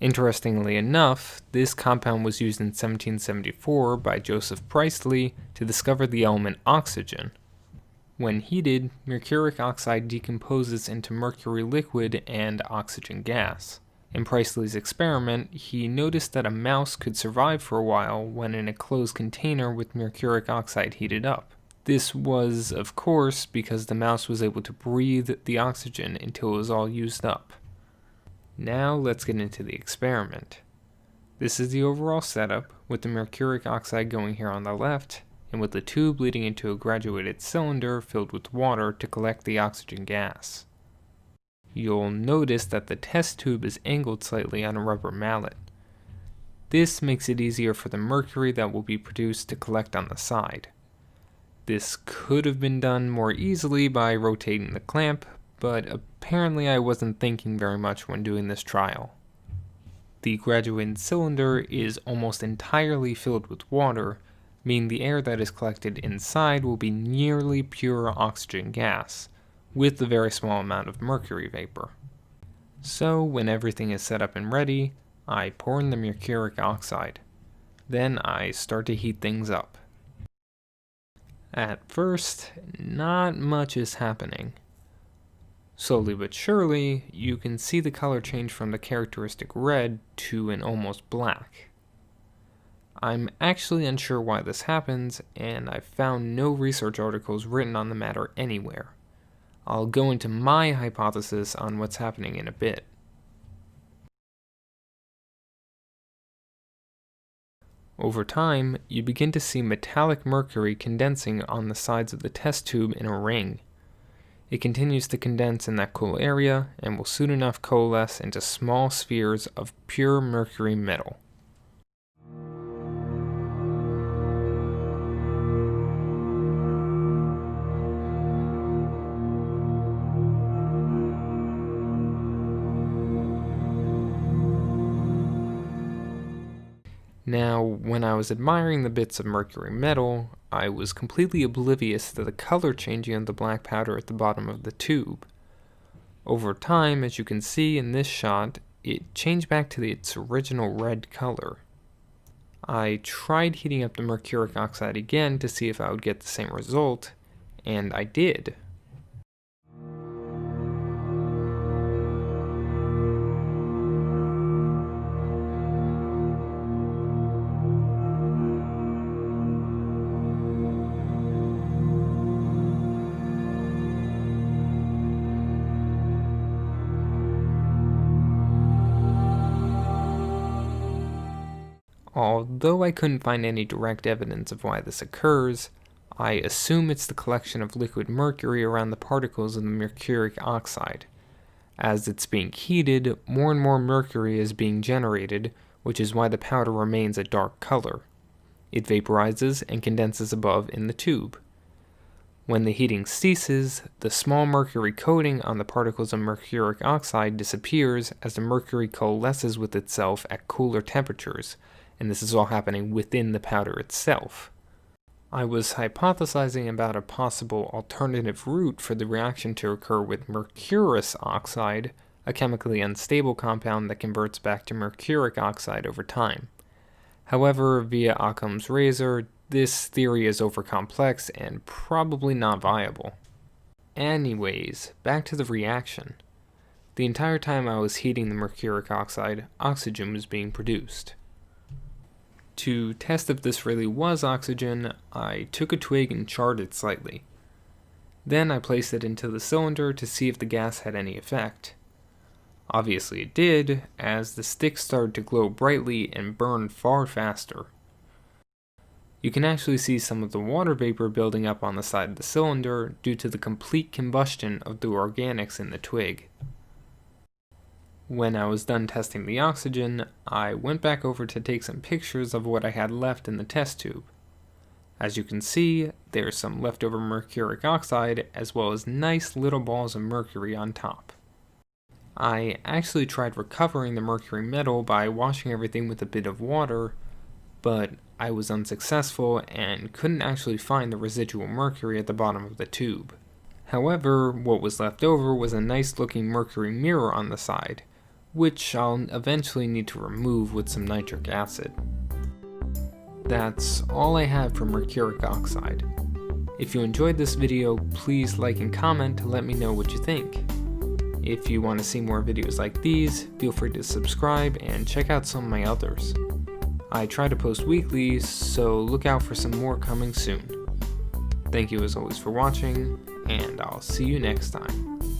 Interestingly enough, this compound was used in 1774 by Joseph Priestley to discover the element oxygen. When heated, mercuric oxide decomposes into mercury liquid and oxygen gas. In Priestley's experiment, he noticed that a mouse could survive for a while when in a closed container with mercuric oxide heated up. This was, of course, because the mouse was able to breathe the oxygen until it was all used up. Now let's get into the experiment. This is the overall setup, with the mercuric oxide going here on the left, and with the tube leading into a graduated cylinder filled with water to collect the oxygen gas. You'll notice that the test tube is angled slightly on a rubber mallet. This makes it easier for the mercury that will be produced to collect on the side. This could have been done more easily by rotating the clamp, but apparently I wasn't thinking very much when doing this trial. The graduated cylinder is almost entirely filled with water, meaning the air that is collected inside will be nearly pure oxygen gas, with a very small amount of mercury vapor. So when everything is set up and ready, I pour in the mercuric oxide. Then I start to heat things up. At first, not much is happening. Slowly but surely, you can see the color change from the characteristic red to an almost black. I'm actually unsure why this happens, and I've found no research articles written on the matter anywhere. I'll go into my hypothesis on what's happening in a bit. Over time, you begin to see metallic mercury condensing on the sides of the test tube in a ring. It continues to condense in that cool area and will soon enough coalesce into small spheres of pure mercury metal. Now, when I was admiring the bits of mercury metal, I was completely oblivious to the color changing of the black powder at the bottom of the tube. Over time, as you can see in this shot, it changed back to its original red color. I tried heating up the mercuric oxide again to see if I would get the same result, and I did. Although I couldn't find any direct evidence of why this occurs, I assume it's the collection of liquid mercury around the particles of the mercuric oxide. As it's being heated, more and more mercury is being generated, which is why the powder remains a dark color. It vaporizes and condenses above in the tube. When the heating ceases, the small mercury coating on the particles of mercuric oxide disappears as the mercury coalesces with itself at cooler temperatures, and this is all happening within the powder itself. I was hypothesizing about a possible alternative route for the reaction to occur with mercurous oxide, a chemically unstable compound that converts back to mercuric oxide over time. However, via Occam's razor, this theory is overcomplex and probably not viable. Anyways, back to the reaction. The entire time I was heating the mercuric oxide, oxygen was being produced. To test if this really was oxygen, I took a twig and charred it slightly. Then I placed it into the cylinder to see if the gas had any effect. Obviously it did, as the stick started to glow brightly and burn far faster. You can actually see some of the water vapor building up on the side of the cylinder due to the complete combustion of the organics in the twig. When I was done testing the oxygen, I went back over to take some pictures of what I had left in the test tube. As you can see, there's some leftover mercuric oxide as well as nice little balls of mercury on top. I actually tried recovering the mercury metal by washing everything with a bit of water, but I was unsuccessful and couldn't actually find the residual mercury at the bottom of the tube. However, what was left over was a nice looking mercury mirror on the side, which I'll eventually need to remove with some nitric acid. That's all I have for mercuric oxide. If you enjoyed this video, please like and comment to let me know what you think. If you want to see more videos like these, feel free to subscribe and check out some of my others. I try to post weekly, so look out for some more coming soon. Thank you as always for watching, and I'll see you next time.